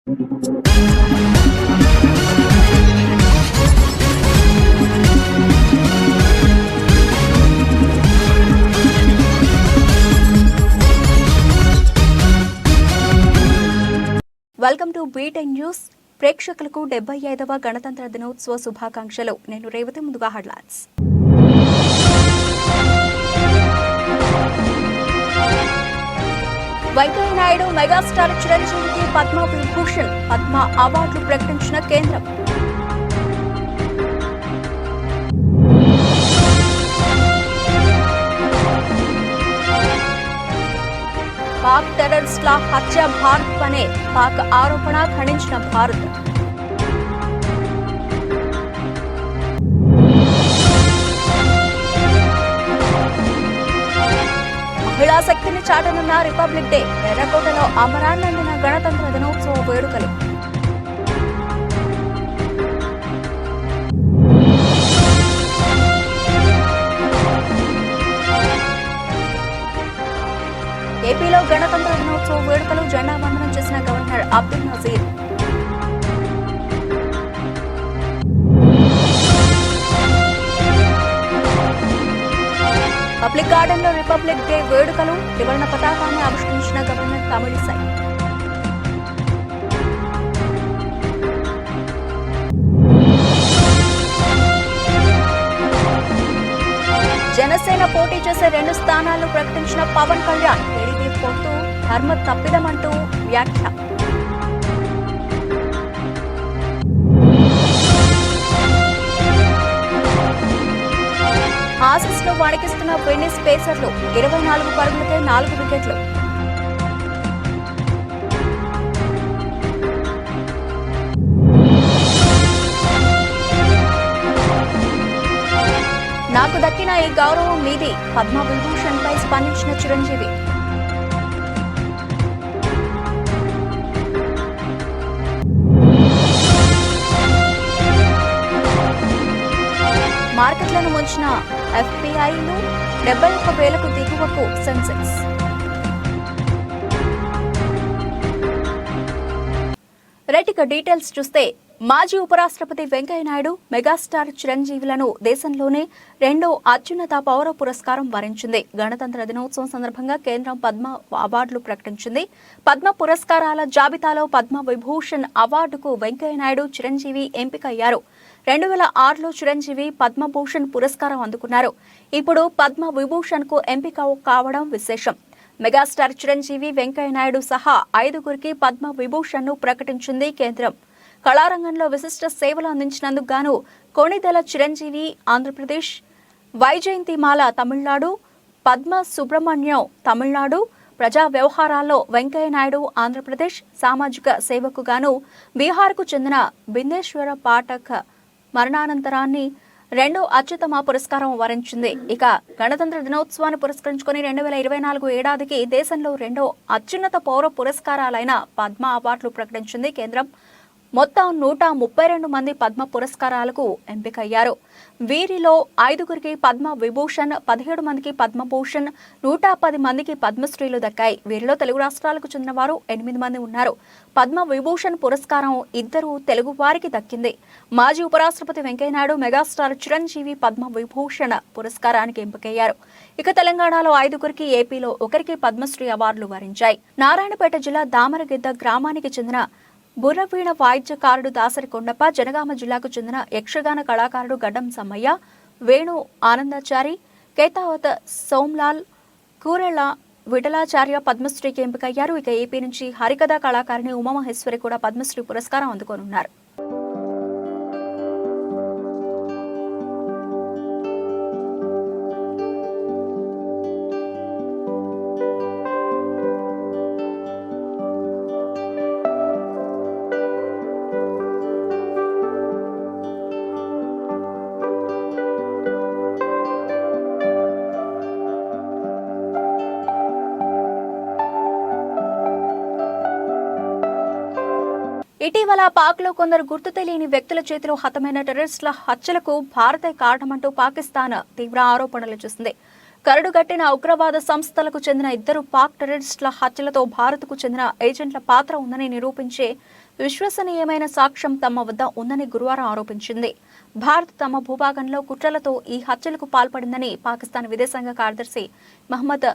Welcome to beaten news. ప్రేక్షకులకు 75వ గణతంత్ర దినోత్సవ శుభాకాంక్షలు. నేను రేవతి. ముందుగా హెడ్లైన్స్. వెంకయ్య నాయుడు మెగాస్టార్ చిరంజీవికి పద్మ విభూషణ్, పద్మ అవార్డులు ప్రకటించిన కేంద్రం. పాక్ టెర్రరిస్టుల హత్య భారత్ పనే పాక్ ఆరోపణ ఖండించిన భారత్. మహిళా శక్తిని చాటనున్న రిపబ్లిక్ డే. ఎర్రకోటలో అమరాన్నందిన గణతంత్ర దినోత్సవ వేడుకలు. ఏపీలో గణతంత్ర దినోత్సవ వేడుకలు. జెండా వందనం చేసిన governor Abdul Nazeer. Public Garden లో రిపబ్లిక్ డే వేడుకలు. త్రివర్ణ పతాకాన్ని ఆవిష్కరించిన గవర్నర్ తమిళిసై. జనసేన పోటీ చేసే 2 స్థానాలను ప్రకటించిన పవన్ కళ్యాణ్. టీడీపీ పొత్తు ధర్మ తప్పిదమంటూ వ్యాఖ్య. ఆసీస్ లో వణికిస్తున్న వెన్నిస్ పేసర్లు. 24 పరుగులకే 4 వికెట్లు. నాకు దక్కిన ఈ గౌరవం మీది. పద్మ విభూషణ్ పై స్పందించిన చిరంజీవి. మార్కెట్లను ముంచిన ఎఫ్పిఐలు. 71,000కు దిగువకు సెన్సెక్స్. రైట్, డీటెయిల్స్ చూస్తే మాజీ ఉపరాష్ట్రపతి వెంకయ్య నాయుడు మెగాస్టార్ చిరంజీవులను దేశంలోనే 2వ అత్యున్నత పౌర పురస్కారం వరించింది. గణతంత్ర దినోత్సవం సందర్భంగా కేంద్రం పద్మ అవార్డులు ప్రకటించింది. పద్మ పురస్కారాల జాబితాలో పద్మ విభూషణ్ అవార్డుకు వెంకయ్య నాయుడు, చిరంజీవి ఎంపికయ్యారు. 2006లో చిరంజీవి పద్మభూషణ్ పురస్కారం అందుకున్నారు. ఇప్పుడు పద్మ విభూషణ్ కు ఎంపిక కావడం విశేషం. మెగాస్టార్ చిరంజీవి, వెంకయ్య నాయుడు సహా 5గురికి పద్మ విభూషణ్ ను ప్రకటించింది కేంద్రం. కళారంగంలో విశిష్ట సేవలు అందించినందుకు గాను కొణిదెల చిరంజీవి ఆంధ్రప్రదేశ్, వైజయంతిమాల తమిళనాడు, పద్మ సుబ్రహ్మణ్యం తమిళనాడు, ప్రజా వ్యవహారాల్లో వెంకయ్య నాయుడు ఆంధ్రప్రదేశ్, సామాజిక సేవకు గాను బీహార్కు చెందిన బిందేశ్వర పాఠక్ మరణానంతరాన్ని 2వ అత్యుత్తమ పురస్కారం వరించింది. ఇక గణతంత్ర దినోత్సవాన్ని పురస్కరించుకుని 2024 ఏడాదికి దేశంలో 2వ అత్యున్నత పౌర పురస్కారాలైన పద్మ అవార్డులు ప్రకటించింది కేంద్రం. మొత్తం 132 మంది పద్మ పురస్కారాలకు ఎంపికయ్యారు. వీరిలో 5గురికి పద్మ విభూషణ్, 17 మందికి పద్మభూషణ్, 110 మందికి పద్మశ్రీలు దక్కాయి. వీరిలో తెలుగు రాష్ట్రాలకు చెందిన వారు 8 మంది ఉన్నారు. పద్మ విభూషణ్ పురస్కారం 2 తెలుగు వారికి దక్కింది. మాజీ ఉపరాష్ట్రపతి వెంకయ్య నాయుడు, మెగాస్టార్ చిరంజీవి పద్మ విభూషణ్ పురస్కారానికి ఎంపికయ్యారు. ఇక తెలంగాణలో 5గురికి, ఏపీలో 1కి పద్మశ్రీ అవార్డులు వరించాయి. నారాయణపేట జిల్లా దామరగిద్ద గ్రామానికి చెందిన బుర్రవీణ వాయిద్యకారుడు దాసరి కొండప్ప, జనగామ జిల్లాకు చెందిన యక్షగాన కళాకారుడు గడ్డం సమ్మయ్య, వేణు ఆనందాచారి, కేతావత్ సోమ్లాల్, కూరెళ్ల విఠలాచార్య పద్మశ్రీకి ఎంపికయ్యారు. ఇక ఏపీ నుంచి హరికథా కళాకారిణి ఉమామహేశ్వరి కూడా పద్మశ్రీ పురస్కారం అందుకోనున్నారు. ఇటీవల పాక్లో కొందరు గుర్తు తెలియని వ్యక్తుల చేతిలో హతమైన టెర్రరిస్టుల హత్యలకు భారతే కారణమంటూ పాకిస్తాన్ తీవ్ర ఆరోపణలు చేసింది. కరడుగట్టిన ఉగ్రవాద సంస్థలకు చెందిన 2 పాక్ టెర్రరిస్టుల హత్యలతో భారత్కు చెందిన ఏజెంట్ల పాత్ర ఉందని నిరూపించే విశ్వసనీయమైన సాక్ష్యం తమ వద్ద ఉందని గురువారం ఆరోపించింది. భారత్ తమ భూభాగంలో కుట్రలతో ఈ హత్యలకు పాల్పడిందని పాకిస్తాన్ విదేశాంగ కార్యదర్శి మహమ్మద్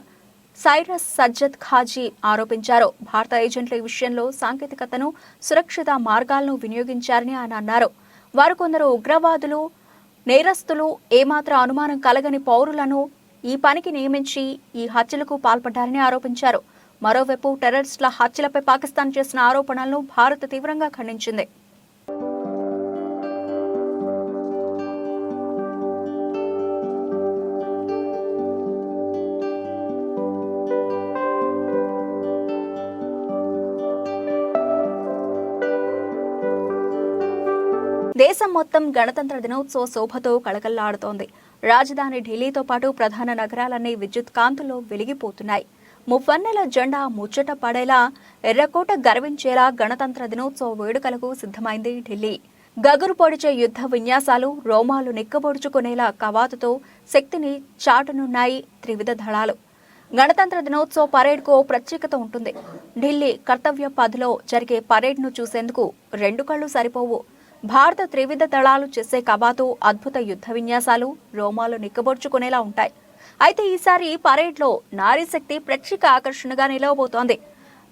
సైరస్ సజ్జద్ ఖాజీ ఆరోపించారు. భారత ఏజెంట్ల ఈ విషయంలో సాంకేతికతను, సురక్షిత మార్గాలను వినియోగించారని ఆయన అన్నారు. వారు కొందరు ఉగ్రవాదులు, నేరస్తులు, ఏమాత్రం అనుమానం కలగని పౌరులను ఈ పనికి నియమించి ఈ హత్యలకు పాల్పడ్డారని ఆరోపించారు. మరోవైపు టెర్రరిస్టుల హత్యలపై పాకిస్తాన్ చేసిన ఆరోపణలను భారత్ తీవ్రంగా ఖండించింది. దేశం మొత్తం గణతంత్ర దినోత్సవ శోభతో కళకళలాడుతోంది. రాజధాని ఢిల్లీతో పాటు ప్రధాన నగరాలన్నీ విద్యుత్ కాంతుల్లో వెలిగిపోతున్నాయి. మువ్వన్నెల జెండా ముచ్చట పడేలా, ఎర్రకోట గర్వించేలా గణతంత్ర దినోత్సవ వేడుకలకు సిద్ధమైంది ఢిల్లీ. గగురు పొడిచే యుద్ధ విన్యాసాలు, రోమాలు నిక్కబొడుచుకునేలా కవాతుతో శక్తిని చాటనున్నాయి త్రివిధ దళాలు. గణతంత్ర దినోత్సవ పరేడ్కు ప్రత్యేకత ఉంటుంది. ఢిల్లీ కర్తవ్య పథ్లో జరిగే పరేడ్ను చూసేందుకు 2 కళ్ళు సరిపోవు. భారత త్రివిధ దళాలు చేసే కవాతు, అద్భుత యుద్ధ విన్యాసాలు రోమాలు నిక్కబొడుచుకునేలా ఉంటాయి. అయితే ఈసారి పరేడ్లో నారీ శక్తి ప్రత్యేక ఆకర్షణగా నిలవబోతోంది.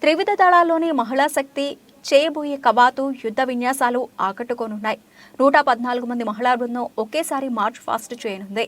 త్రివిధ దళాల్లోని మహిళా శక్తి చేయబోయే కవాతు, యుద్ధ విన్యాసాలు ఆకట్టుకోనున్నాయి. 114 మంది మహిళా బృందం ఒకేసారి మార్చ్ ఫాస్ట్ చేయనుంది.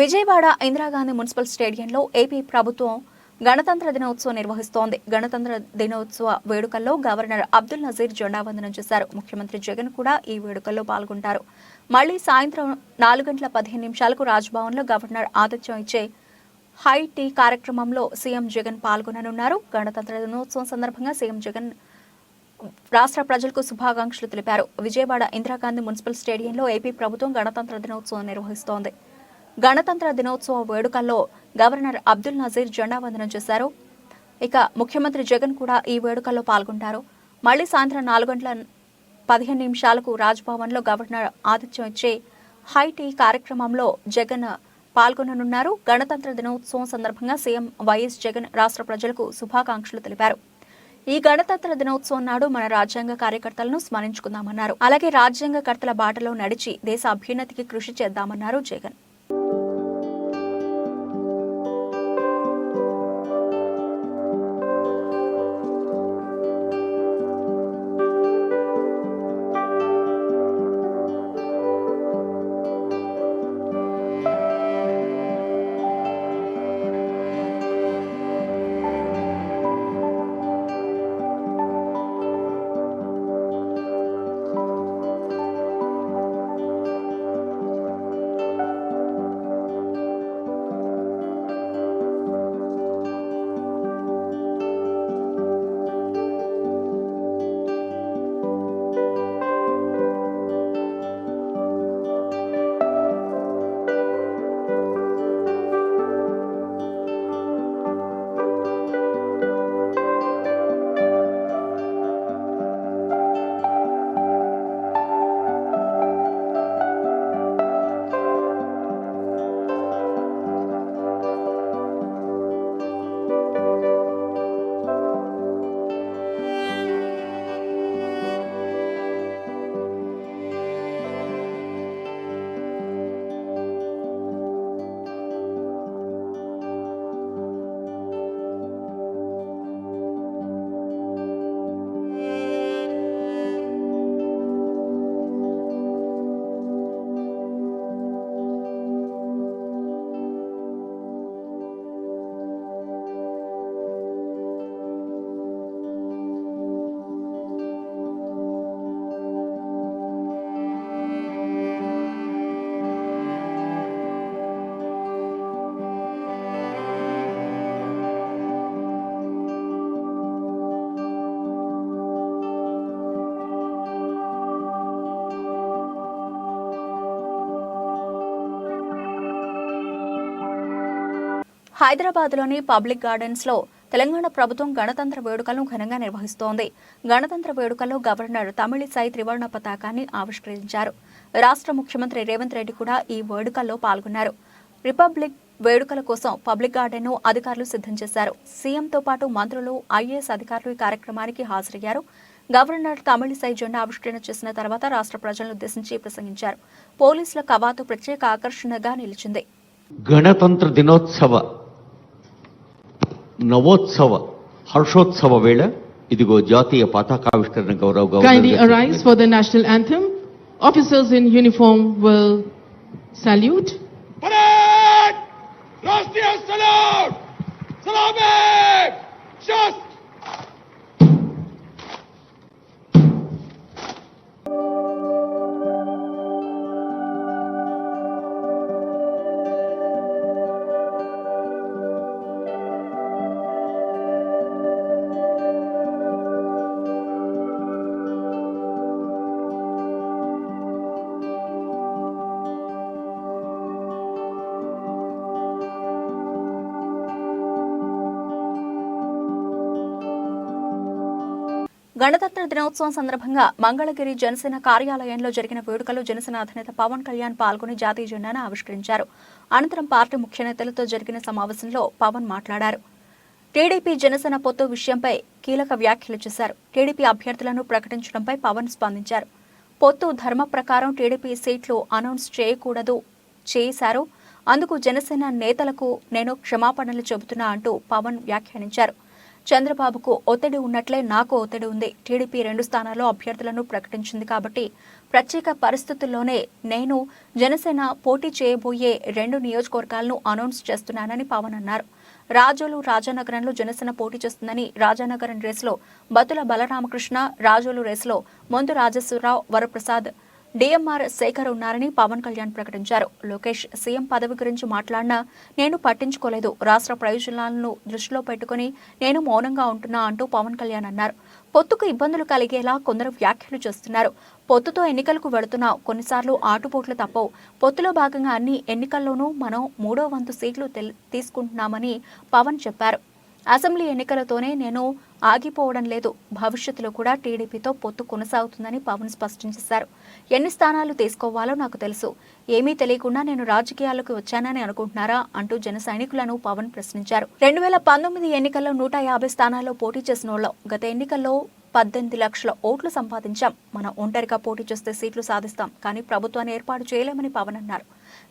విజయవాడ ఇందిరాగాంధీ మున్సిపల్ స్టేడియంలో ఏపీ ప్రభుత్వం గణతంత్ర దినోత్సవం నిర్వహిస్తోంది. గణతంత్ర దినోత్సవ వేడుకల్లో గవర్నర్ అబ్దుల్ నజీర్ జెండా వందనం చేశారు. ముఖ్యమంత్రి జగన్ కూడా ఈ వేడుకల్లో పాల్గొంటారు. మళ్లీ సాయంత్రం 4:15 రాజ్భవన్లో గవర్నర్ ఆతిథ్యం ఇచ్చే హై టీ కార్యక్రమంలో సీఎం జగన్ పాల్గొననున్నారు. గణతంత్ర దినోత్సవం సందర్భంగా సీఎం జగన్ రాష్ట్ర ప్రజలకు శుభాకాంక్షలు తెలిపారు. విజయవాడ ఇందిరాగాంధీ మున్సిపల్ స్టేడియంలో ఏపీ ప్రభుత్వం గణతంత్ర దినోత్సవం నిర్వహిస్తోంది. గణతంత్ర దినోత్సవ వేడుకల్లో గవర్నర్ అబ్దుల్ నజీర్ జెండా వందనం చేశారు. ఇక ముఖ్యమంత్రి జగన్ కూడా ఈ వేడుకల్లో పాల్గొంటారు. మళ్లీ సాయంత్రం 4:15 రాజ్భవన్లో గవర్నర్ ఆతిథ్యం ఇచ్చే హై టీ కార్యక్రమంలో జగన్ పాల్గొననున్నారు. గణతంత్ర దినోత్సవం సందర్భంగా సీఎం వైఎస్ జగన్ రాష్ట్ర ప్రజలకు శుభాకాంక్షలు తెలిపారు. ఈ గణతంత్ర దినోత్సవం నాడు మన రాజ్యాంగ కార్యకర్తలను స్మరించుకుందామన్నారు. అలాగే రాజ్యాంగకర్తల బాటలో నడిచి దేశ అభ్యున్నతికి కృషి చేద్దామన్నారు జగన్. హైదరాబాద్లోని పబ్లిక్ గార్డెన్స్ లో తెలంగాణ ప్రభుత్వం గణతంత్ర వేడుకలను ఘనంగా నిర్వహిస్తోంది. గణతంత్ర వేడుకల్లో గవర్నర్ తమిళిసై త్రివర్ణ పతాకాన్ని ఆవిష్కరించారు. రాష్ట్ర ముఖ్యమంత్రి రేవంత్ రెడ్డి కూడా ఈ వేడుకల్లో పాల్గొన్నారు. రిపబ్లిక్ వేడుకల కోసం పబ్లిక్ గార్డెన్ ను అధికారులు సిద్ధం చేశారు. సీఎంతో పాటు మంత్రులు, ఐఏఎస్ అధికారులు ఈ కార్యక్రమానికి హాజరయ్యారు. గవర్నర్ తమిళిసై జెండా ఆవిష్కరణ చేసిన తర్వాత రాష్ట్ర ప్రజలను ఉద్దేశించి ప్రసంగించారు. పోలీసుల కవాతు ప్రత్యేక ఆకర్షణగా నిలిచింది. గణతంత్ర దినోత్సవ నవోత్సవ హర్షోత్సవ వేళ ఇదిగో జాతీయ పతాకావిష్కరణ గౌరవ Kindly arise for the national anthem. Officers in uniform will salute. Parade! Rashtriya salute! Salame! Shast! గణతంత్ర దినోత్సవం సందర్భంగా మంగళగిరి జనసేన కార్యాలయంలో జరిగిన వేడుకలో జనసేన అధినేత పవన్ కళ్యాణ్ పాల్గొని జాతీయ జెండాను ఆవిష్కరించారు. అనంతరం పార్టీ ముఖ్య నేతలతో జరిగిన సమావేశంలో పవన్ మాట్లాడారు. టీడీపీ జనసేన పొత్తు విషయంపై కీలక వ్యాఖ్యలు చేశారు. టీడీపీ అభ్యర్థులను ప్రకటించడంపై పవన్ స్పందించారు. పొత్తు ధర్మ ప్రకారం టీడీపీ సీట్లు అనౌన్స్ చేయకూడదు చేశారు. అందుకు జనసేన నేతలకు నేను క్షమాపణలు చెబుతున్నా అంటూ పవన్ వ్యాఖ్యానించారు. చంద్రబాబుకు ఒత్తిడి ఉన్నట్లే నాకు ఒత్తిడి ఉంది. టీడీపీ 2 స్థానాల్లో అభ్యర్థులను ప్రకటించింది కాబట్టి ప్రత్యేక పరిస్థితుల్లోనే నేను జనసేన పోటీ చేయబోయే 2 నియోజకవర్గాలను అనౌన్స్ చేస్తున్నానని పవన్ అన్నారు. రాజోలు రాజానగరంలో జనసేన పోటీ చేస్తుందని, రాజానగరం రేసులో బతుల బలరామకృష్ణ, రాజోలు రేసులో మొందు రాజేశ్వరరావు, వరప్రసాద్, డిఎంఆర్ శేఖర్ ఉన్నారని పవన్ కళ్యాణ్ ప్రకటించారు. లోకేష్ సీఎం పదవి గురించి మాట్లాడినా నేను పట్టించుకోలేదు, రాష్ట్ర ప్రయోజనాలను దృష్టిలో పెట్టుకుని నేను మౌనంగా ఉంటున్నా అంటూ పవన్ కళ్యాణ్ అన్నారు. పొత్తుకు ఇబ్బందులు కలిగేలా కొందరు వ్యాఖ్యలు చేస్తున్నారు. పొత్తుతో ఎన్నికలకు వెళుతున్నా కొన్నిసార్లు ఆటుపోట్లు తప్పవు. పొత్తులో భాగంగా అన్ని ఎన్నికల్లోనూ మనం 3వ వంతు సీట్లు తీసుకుంటున్నామని పవన్ చెప్పారు. అసెంబ్లీ ఎన్నికలతోనే నేను ఆగిపోవడం లేదు, భవిష్యత్తులో కూడా టీడీపీతో పొత్తు కొనసాగుతుందని పవన్ స్పష్టం చేశారు. ఎన్ని స్థానాలు తీసుకోవాలో నాకు తెలుసు, ఏమీ తెలియకుండా నేను రాజకీయాలకు వచ్చానని అనుకుంటున్నారా అంటూ జన సైనికులను పవన్ ప్రశ్నించారు. 2019 ఎన్నికల్లో 150 స్థానాల్లో పోటీ చేసిన వాళ్ళం. గత ఎన్నికల్లో 18 లక్షల ఓట్లు సంపాదించాం. మనం ఒంటరిగా పోటీ చేస్తే సీట్లు సాధిస్తాం, కానీ ప్రభుత్వాన్ని ఏర్పాటు చేయలేమని పవన్ అన్నారు.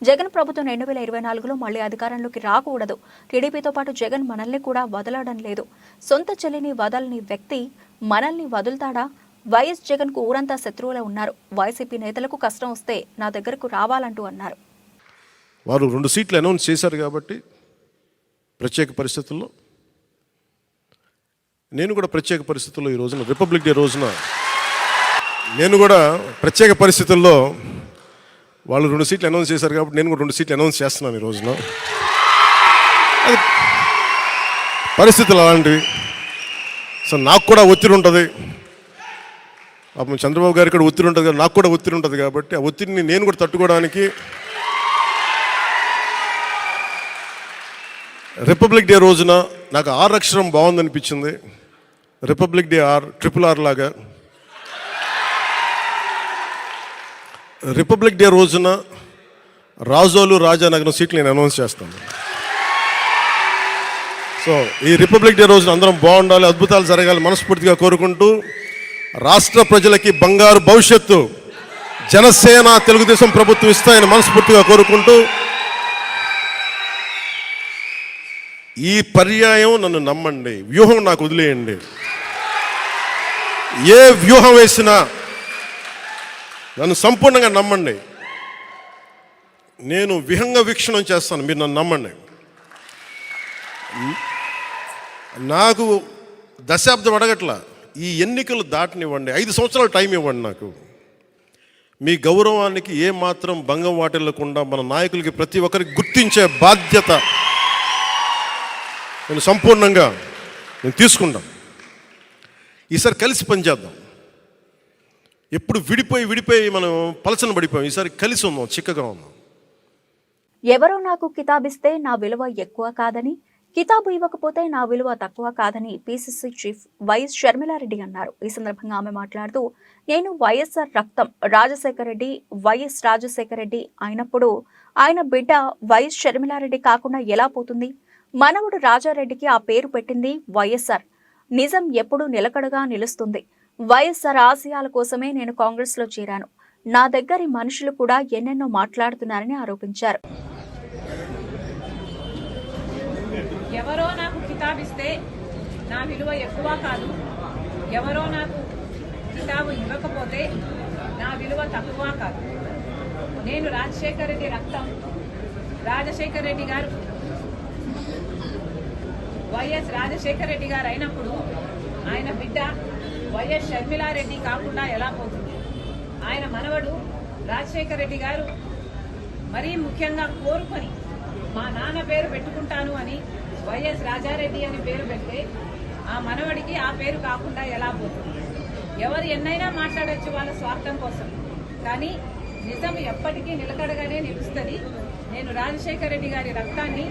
జగన్ ప్రభుత్వం 2024లో మళ్లీ అధికారంలోకి రాకూడదు. టీడీపీతో పాటు జగన్ మనల్ని కూడా వదలడం లేదు. సొంత చెల్లిని వదలని వ్యక్తి మనల్ని వదులుతాడా? వైఎస్ జగన్ కు ఊరంతా శత్రువులే ఉన్నారు. వైసీపీ నేతలకు కష్టం వస్తే నా దగ్గరకు రావాలంటూ అన్నారు. వారు 2 సీట్లు అనౌన్స్ చేశారు కాబట్టి ప్రత్యేక పరిస్థితుల్లో, నేను కూడా ప్రత్యేక పరిస్థితుల్లో ఈ రోజున రిపబ్లిక్ డే రోజున నేను కూడా ప్రత్యేక పరిస్థితుల్లో వాళ్ళు 2 సీట్లు అనౌన్స్ చేశారు కాబట్టి నేను కూడా 2 సీట్లు అనౌన్స్ చేస్తున్నాను ఈ రోజున. అది పరిస్థితులు అలాంటివి. సో నాకు కూడా ఒత్తిడి ఉంటుంది, పాపం చంద్రబాబు గారికి కూడా ఒత్తిడి ఉంటుంది, నాకు కూడా ఒత్తిడి ఉంటుంది. కాబట్టి ఆ ఒత్తిడిని నేను కూడా తట్టుకోవడానికి రిపబ్లిక్ డే రోజున నాకు ఆర్ అక్షరం బాగుందనిపించింది. రిపబ్లిక్ డే RRR లాగా రిపబ్లిక్ డే రోజున రాజోలు రాజానగరం సీట్లు నేను అనౌన్స్ చేస్తాను. సో ఈ రిపబ్లిక్ డే రోజున అందరం బాగుండాలి, అద్భుతాలు జరగాలి మనస్ఫూర్తిగా కోరుకుంటూ, రాష్ట్ర ప్రజలకి బంగారు భవిష్యత్తు జనసేన తెలుగుదేశం ప్రభుత్వం ఇస్తాయని మనస్ఫూర్తిగా కోరుకుంటూ, ఈ పర్యాయం నన్ను నమ్మండి, వ్యూహం నాకు వదిలేయండి. ఏ వ్యూహం వేసినా నన్ను సంపూర్ణంగా నమ్మండి. నేను విహంగ వీక్షణం చేస్తాను, మీరు నన్ను నమ్మండి. నాకు దశాబ్దం అడగట్లా, ఈ ఎన్నికలు దాటనివ్వండి, 5 సంవత్సరాలు టైం ఇవ్వండి. నాకు మీ గౌరవానికి ఏ మాత్రం భంగం వాటిల్లకుండా మన నాయకులకి ప్రతి ఒక్కరికి గుర్తించే బాధ్యత నేను సంపూర్ణంగా తీసుకుంటాం. ఈసారి కలిసి పనిచేద్దాం. ఎప్పుడు విడిపోయి మనం పలచన పడిపోయాం. ఈసారి కలిసి ఉందాం, చిక్కగా ఉందాం. ఎవరో నాకు కితాబిస్తే నా విలువ ఎక్కువ కాదని, కితాబు ఇవ్వకపోతే నా విలువ తక్కువ కాదని పిసిసి చీఫ్ వైఎస్ షర్మిలారెడ్డి అన్నారు. ఈ సందర్భంగా ఆమె మాట్లాడుతూ, నేను వైఎస్ఆర్ రక్తం, రాజశేఖర రెడ్డి వైఎస్ రాజశేఖర రెడ్డి అయినప్పుడు ఆయన బిడ్డ వైఎస్ షర్మిలారెడ్డి కాకుండా ఎలా పోతుంది? మనవడు రాజారెడ్డికి ఆ పేరు పెట్టింది వైఎస్ఆర్. నిజం ఎప్పుడూ నిలకడగా నిలుస్తుంది. వైఎస్ఆర్ ఆశయాల కోసమే నేను కాంగ్రెస్ లో చేరాను. నా దగ్గరి మనుషులు కూడా ఎన్నెన్నో మాట్లాడుతున్నారని ఆరోపించారు. ఎవరో నాకు కితాబిస్తే నా విలువ ఎక్కువ కాదు, ఎవరో నాకు కితాబు ఇవ్వకపోతే నా విలువ తక్కువ కాదు. నేను రాజశేఖర రెడ్డి రక్తం, రాజశేఖర రెడ్డి గారు వైఎస్ రాజశేఖర రెడ్డి గారు అయినప్పుడు ఆయన బిడ్డ వైఎస్ షర్మిలారెడ్డి కాకుండా ఎలా పోతుంది? ఆయన మనవడు రాజశేఖర రెడ్డి గారు మరీ ముఖ్యంగా కోరుకొని మా నాన్న పేరు పెట్టుకుంటాను అని వైఎస్ రాజారెడ్డి అని పేరు పెడితే ఆ మనవడికి ఆ పేరు కాకుండా ఎలా పోతుంది? ఎవరు ఎన్నైనా మాట్లాడచ్చు వాళ్ళ స్వార్థం కోసం, కానీ నిజం ఎప్పటికీ నిలకడగానే నిలుస్తుంది. నేను రాజశేఖర రెడ్డి గారి రక్తాన్ని,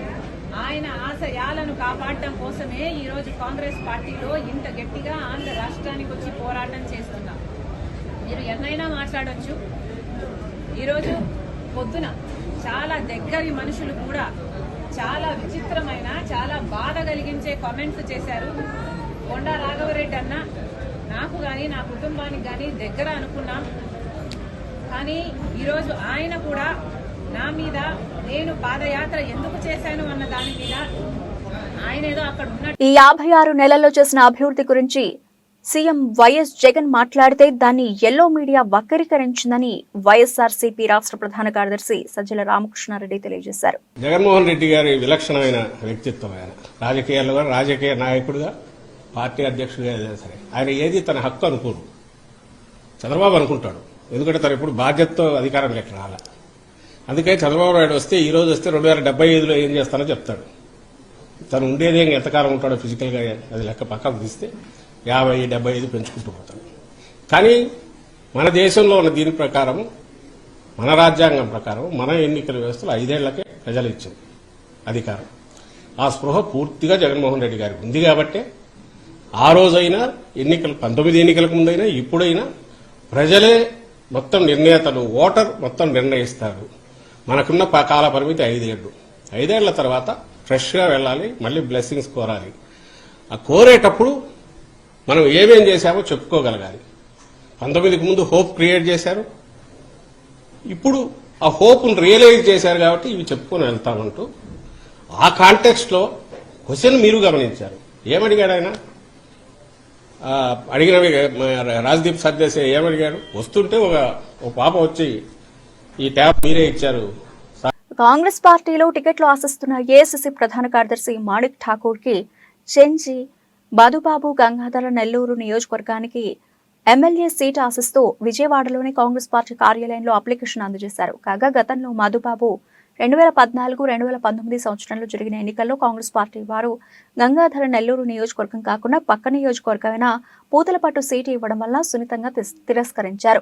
ఆయన ఆశయాలను కాపాడటం కోసమే ఈరోజు కాంగ్రెస్ పార్టీలో ఇంత గట్టిగా ఆంధ్ర రాష్ట్రానికి వచ్చి పోరాటం చేస్తున్నాం. మీరు ఎన్నైనా మాట్లాడొచ్చు. ఈరోజు పొద్దున చాలా దగ్గరి మనుషులు కూడా చాలా విచిత్రమైన, చాలా బాధ కలిగించే కామెంట్స్ చేశారు. కొండా రాఘవరెడ్డి అన్న నాకు కానీ నా కుటుంబానికి కానీ దగ్గర అనుకున్నాం, కానీ ఈరోజు ఆయన కూడా నా మీద నేను పాదయాత్ర ఎందుకు చేశాను అన్న దాని మీద ఆయన ఏదో అక్కడ ఉన్న ఈ 56 నెలల్లో చేసిన అభివృద్ధి గురించి సీఎం వైఎస్ జగన్ మాట్లాడితే దాన్ని ఎల్లో మీడియా వక్రీకరించిందని వైఎస్ఆర్సీపీ రాష్ట్ర ప్రధాన కార్యదర్శి సజ్జల రామకృష్ణారెడ్డి తెలియజేశారు. జగన్మోహన్ రెడ్డి గారి విలక్షణమైన వ్యక్తిత్వం. ఆయన రాజకీయాల్లో రాజకీయ నాయకుడిగా, పార్టీ అధ్యక్షుడిగా ఏదైనా సరే ఆయన ఏది తన హక్కు అనుకోడు. చంద్రబాబు అనుకుంటాడు, ఎందుకంటే తను ఇప్పుడు బాధ్యతతో అధికారం లెక్క రాల. అందుకే చంద్రబాబు నాయుడు వస్తే ఈ రోజు వస్తే 2075లో ఏం చేస్తానో చెప్తాడు. తను ఉండేదే ఎంతకాలం ఉంటాడో ఫిజికల్గా అది లెక్క పక్కకు తీస్తే 50, 75 పెంచుకుంటూ పోతాడు. కానీ మన దేశంలో ఉన్న దీని ప్రకారం, మన రాజ్యాంగం ప్రకారం, మన ఎన్నికల వ్యవస్థలో 5 ఏళ్లకే ప్రజలు ఇచ్చింది అధికారం. ఆ స్పృహ పూర్తిగా జగన్మోహన్ రెడ్డి గారికి ఉంది కాబట్టి ఆ రోజైనా ఎన్నికలు 19 ఎన్నికలకు ముందైనా ఇప్పుడైనా ప్రజలే మొత్తం నిర్ణేతలు, ఓటర్ మొత్తం నిర్ణయిస్తారు. మనకున్న కాల పరిమితి 5 ఏళ్లు. 5 ఏళ్ల తర్వాత ఫ్రెష్గా వెళ్ళాలి, మళ్ళీ బ్లెస్సింగ్స్ కోరాలి. ఆ కోరేటప్పుడు మనం ఏమేం చేశామో చెప్పుకోగలగాలి. 19కి ముందు హోప్ క్రియేట్ చేశారు, ఇప్పుడు ఆ హోప్ను రియలైజ్ చేశారు కాబట్టి ఇవి చెప్పుకొని వెళ్తామంటూ ఆ కాంటెక్స్ట్లో క్వశ్చన్ మీరు గమనించారు. ఏమడిగాడు ఆయన? అడిగినవి రాజ్దీప్ సర్దేశాయ్ ఏమడిగాడు? వస్తుంటే ఒక పాప వచ్చి ఈ ట్యాబ్ మీరే ఇచ్చారు. కాంగ్రెస్ పార్టీలో టికెట్లు ఆశిస్తున్న ఏఐసీసీ ప్రధాన కార్యదర్శి మాణిక్ ఠాకూర్ కి చెంచి మధుబాబు గంగాధర నెల్లూరు నియోజకవర్గానికి ఎమ్మెల్యే సీట్ ఆశిస్తూ విజయవాడలోని కాంగ్రెస్ పార్టీ కార్యాలయంలో అప్లికేషన్ అందజేశారు. కాగా గతంలో మధుబాబు 2014-2019 సంవత్సరంలో జరిగిన ఎన్నికల్లో కాంగ్రెస్ పార్టీ వారు గంగాధర నెల్లూరు నియోజకవర్గం కాకుండా పక్క నియోజకవర్గమైన పూతలపట్టు సీటు ఇవ్వడం వల్ల సున్నితంగా తిరస్కరించారు.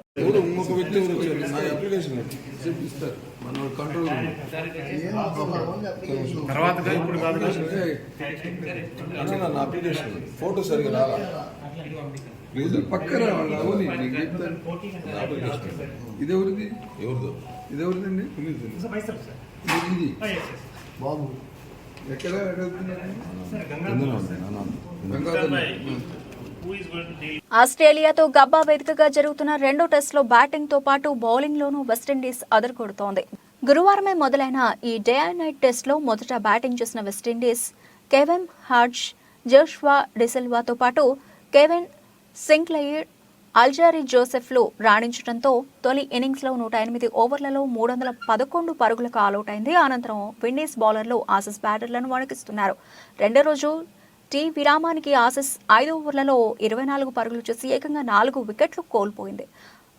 పక్కన ఇదెవరిది? ఇదెవరిదండి? ఇది బాబు ఎక్కడ ఆస్ట్రేలియాతో గబ్బా వేదికగా జరుగుతున్న రెండో టెస్టులో బ్యాటింగ్ తో పాటు బౌలింగ్ లోనూ వెస్టిండీస్ అదరగొడుతోంది. గురువారమే మొదలైన ఈ డే అండ్ నైట్ టెస్టులో మొదట బ్యాటింగ్ చేసిన వెస్టిండీస్ కెవెన్ హార్జ్, జోష్వా డిసిల్వాతో పాటు కెవెన్ సింక్లెయిర్, అల్జారీ జోసెఫ్లు రాణించడంతో తొలి ఇన్నింగ్స్లో 108 ఓవర్లలో 311 పరుగులకు ఆలౌట్ అయింది. అనంతరం విండీస్ బౌలర్లు ఆసీస్ బ్యాటర్లను వణికిస్తున్నారు. రెండో రోజు టీ విరామానికి ఆసీస్ 5 ఓవర్లలో 24 పరుగులు చేసి ఏకంగా 4 వికెట్లు కోల్పోయింది.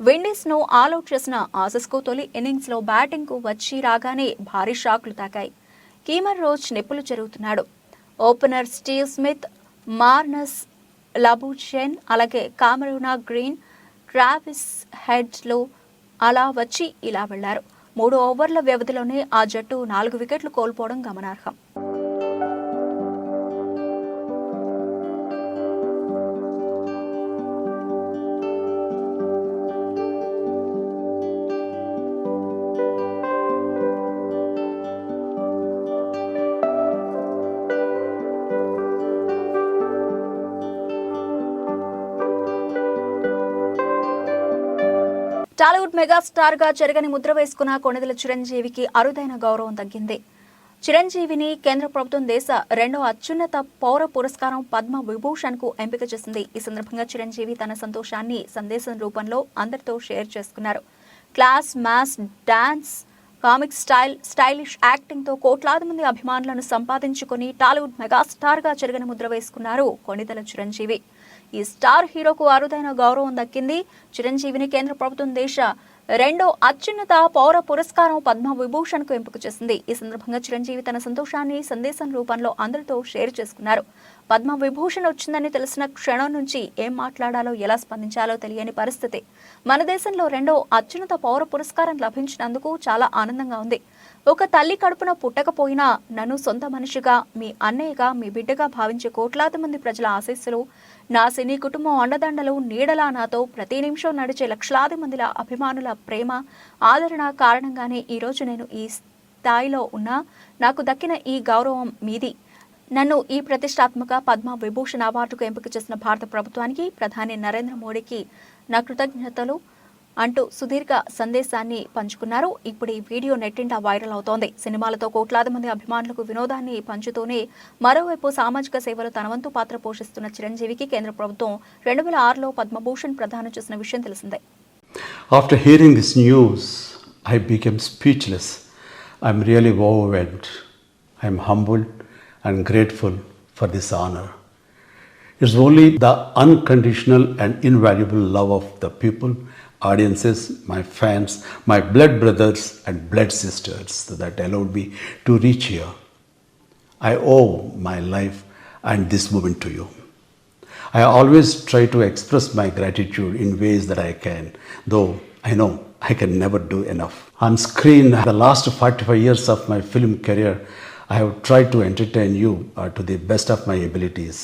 విండీస్ ను ఆలౌట్ చేసిన ఆసీస్ కు తొలి ఇన్నింగ్స్ లో బ్యాటింగ్ కు వచ్చి రాగానే భారీ షాక్లు తాకాయి. కీమర్ రోజ్ నిప్పులు చెరుగుతున్నాడు. ఓపెనర్ స్టీవ్ స్మిత్, మార్నస్ లబుచెన్, అలాగే కామరూనా గ్రీన్, ట్రావిస్ హెడ్లు అలా వచ్చి ఇలా వెళ్లారు. 3 ఓవర్ల వ్యవధిలోనే ఆ జట్టు 4 వికెట్లు కోల్పోవడం గమనార్హం. టాలీవుడ్ మెగాస్టార్ గా చెరగని ముద్ర వేసుకున్న కొణిదెల చిరంజీవికి అరుదైన గౌరవం దక్కింది. చిరంజీవిని కేంద్ర ప్రభుత్వం దేశ 2వ అత్యున్నత పౌర పురస్కారం పద్మ విభూషణ్ కు ఎంపిక చేసింది. ఈ సందర్భంగా చిరంజీవి తన సంతోషాన్ని సందేశం రూపంలో అందరితో షేర్ చేసుకున్నారు. Class, mass, dance, comic stylish acting తో కోట్లాది మంది అభిమానులను సంపాదించుకుని టాలీవుడ్ మెగాస్టార్ గా చెరగని ముద్ర వేసుకున్నారు కొణిదెల చిరంజీవి. ఈ స్టార్ హీరోకు అరుదైన గౌరవం దక్కింది. చిరంజీవిని కేంద్ర ప్రభుత్వం దేశ 2వ అత్యున్నత పౌర పురస్కారం పద్మ విభూషణ్ కు ఎంపిక చేసింది. ఈ సందర్భంగా చిరంజీవి తన సంతోషాన్ని సందేశం రూపంలో అందరితో షేర్ చేసుకున్నారు. పద్మ విభూషణ్ వచ్చిందని తెలిసిన క్షణం నుంచి ఏం మాట్లాడాలో, ఎలా స్పందించాలో తెలియని పరిస్థితి. మన దేశంలో 2వ అత్యున్నత పౌర పురస్కారం లభించినందుకు చాలా ఆనందంగా ఉంది. ఒక తల్లి కడుపున పుట్టకపోయినా నన్ను సొంత మనిషిగా, మీ అన్నయ్యగా, మీ బిడ్డగా భావించే కోట్లాది మంది ప్రజల ఆశీస్సులు, నా సినీ కుటుంబం అండదండలు, నీడలా నాతో ప్రతి నిమిషం నడిచే లక్షలాది మందిల అభిమానుల ప్రేమ, ఆదరణ కారణంగానే ఈరోజు నేను ఈ స్థాయిలో ఉన్నా. నాకు దక్కిన ఈ గౌరవం మీది. నన్ను ఈ ప్రతిష్టాత్మక పద్మ విభూషణ్ అవార్డుకు ఎంపిక చేసిన భారత ప్రభుత్వానికి, ప్రధాని నరేంద్ర మోడీకి నా కృతజ్ఞతలు. అంటూ సుదీర్ఘ సందేశాన్ని పంచుకున్నారు. ఇప్పుడు ఈ వీడియో నెట్టింట వైరల్ అవుతోంది. సినిమాలతో కోట్లాది మంది అభిమానులకు వినోదాన్ని పంచుతూనే మరోవైపు సామాజిక సేవలో తన వంతు పాత్ర పోషిస్తున్న చిరంజీవికి కేంద్ర ప్రభుత్వం 2006లో పద్మభూషణ్ ప్రదానం చేసిన విషయం తెలిసిందే. After hearing this news, I became speechless. I'm really overwhelmed. I'm humbled and grateful for this honor. It's only the unconditional and invaluable love of the people, audiences, my fans, my blood brothers and blood sisters that allowed me to reach here. I owe my life and this moment to you. I always try to express my gratitude in ways that I can, though I know I can never do enough. On screen, the last 45 years of my film career, I have tried to entertain you to the best of my abilities.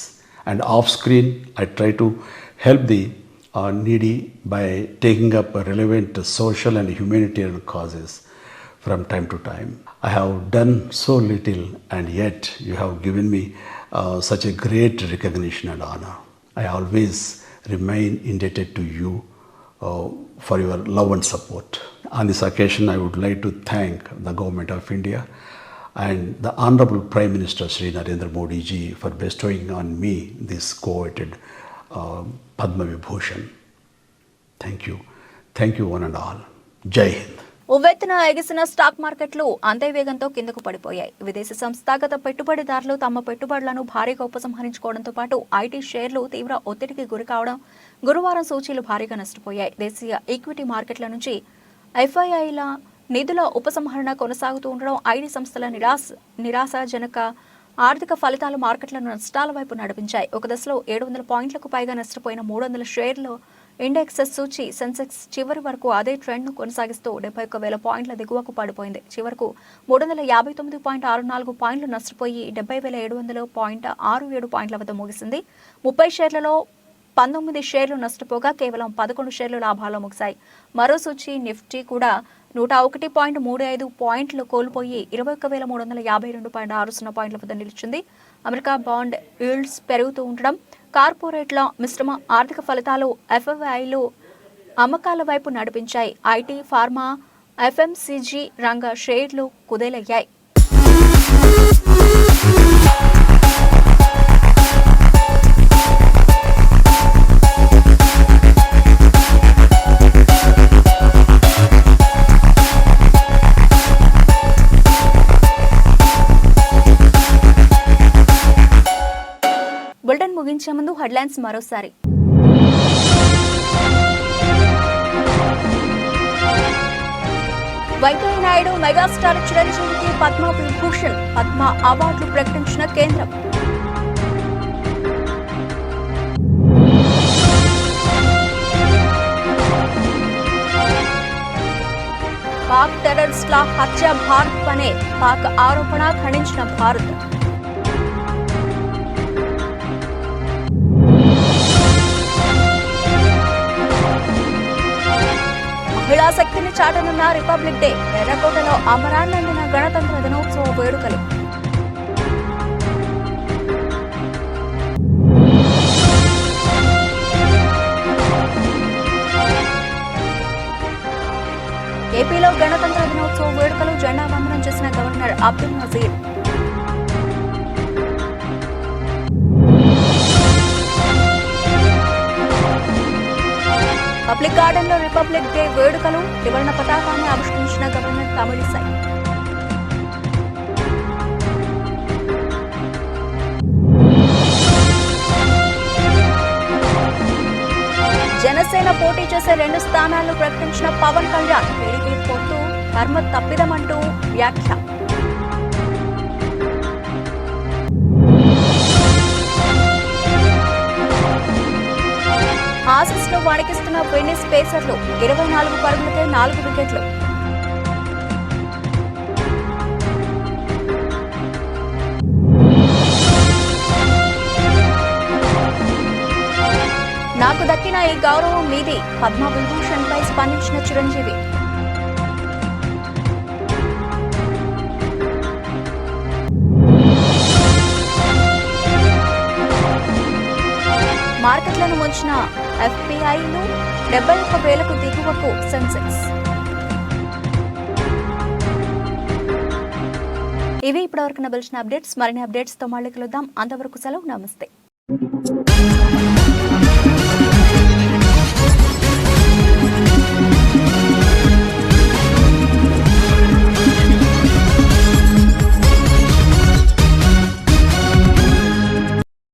And off screen, I try to help the needy by taking up relevant social and humanitarian causes from time to time. I have done so little, and yet you have given me such a great recognition and honor. I always remain indebted to you for your love and support. On this occasion, I would like to thank the Government of India and the Honorable Prime Minister Shri Narendra Modi ji for bestowing on me this coveted Padma Vibhushan. Thank you. Thank you one and all. Jai Hind. ఉవ్వెత్తున ఎగిసిన stock మార్కెట్లు అంతే వేగంతో కిందకు పడిపోయాయి. విదేశీ సంస్థాగత పెట్టుబడిదారులు తమ పెట్టుబడులను భారీగా ఉపసంహరించుకోవడంతో పాటు ఐటీ షేర్లు తీవ్ర ఒత్తిడికి గురికావడం గురువారం సూచీలు భారీగా నష్టపోయాయి. దేశీయ ఈక్విటీ మార్కెట్ల నుంచి ఎఫ్ఐఐల నిధుల ఉపసంహరణ కొనసాగుతూ ఉండడం ఐటీ సంస్థల నిరాశాజనక ఆర్థిక ఫలితాలు మార్కెట్లను నష్టాల వైపు నడిపించాయి. ఒక దశలో 700 పాయింట్లకు పైగా నష్టపోయిన 300 షేర్లు ఇండెక్సెస్ సూచి సెన్సెక్స్ చివరి వరకు అదే ట్రెండ్ను కొనసాగిస్తూ 71,000 పాయింట్ల దిగువకు పడిపోయింది. చివరకు 359.64 పాయింట్లు నష్టపోయి 70,700.67 పాయింట్ల వద్ద ముగిసింది. 30 షేర్లలో 19 షేర్లు నష్టపోగా కేవలం 11 షేర్లు లాభాల్లో ముగిశాయి. మరో సూచి నిఫ్టీ కూడా 101.35 పాయింట్లు కోల్పోయి 21,352.60 పాయింట్ల వద్ద నిలిచింది. అమెరికా బాండ్ ఈల్డ్స్ పెరుగుతూ ఉండడం, కార్పొరేట్ల మిశ్రమ ఆర్థిక ఫలితాలు ఎఫ్ఐఐలు అమ్మకాల వైపు నడిపించాయి. ఐటీ, ఫార్మా, ఎఫ్ఎంసీజీ రంగ షేర్లు కుదేలయ్యాయి. బులెటిన్ ముగించే ముందు హెడ్లైన్స్ మరోసారి. వెంకయ్య నాయుడు మెగాస్టార్ చిరంజీవికి పద్మ విభూషణ్, పద్మ అవార్డులు ప్రకటించిన కేంద్రం. పాక్ టెర్రరిస్టుల హత్య భారత్ పనే పాక్ ఆరోపణ ఖండించిన భారత్. మహిళా శక్తిని చాటనున్న రిపబ్లిక్ డే, ఎర్రకోటలో అమరాన్నందిన గణతంత్ర దినోత్సవ వేడుకలు. ఏపీలో గణతంత్ర దినోత్సవ వేడుకలు, జెండా వందనం చేసిన governor Abdul Nazeer. Public Garden లో రిపబ్లిక్ డే వేడుకలు, త్రివర్ణ పతాకాన్ని ఆవిష్కరించిన గవర్నర్ తమిళిసై. జనసేన పోటీ చేసే 2 స్థానాలను ప్రకటించిన పవన్ కళ్యాణ్. టీడీపీ పొత్తు ధర్మ తప్పిదమంటూ వ్యాఖ్య. ఆసీస్ ను వణికిస్తున్న వెన్నిస్ పేసర్లు, 24 పరుగులకే 4 వికెట్లు. నాకు దక్కిన ఈ గౌరవం మీది, పద్మ విభూషణ్ పై స్పందించిన చిరంజీవి. మార్కెట్లను ముంచిన ఎఫ్పిఐలు, 71,000కు దిగువకు సెన్సెక్స్. ఇవి ఇప్పటివరకు నిలిచిన అప్డేట్స్. మరిన్ని అప్డేట్స్ తో మళ్ళీ కలుద్దాం. అంతవరకు సెలవు. నమస్తే.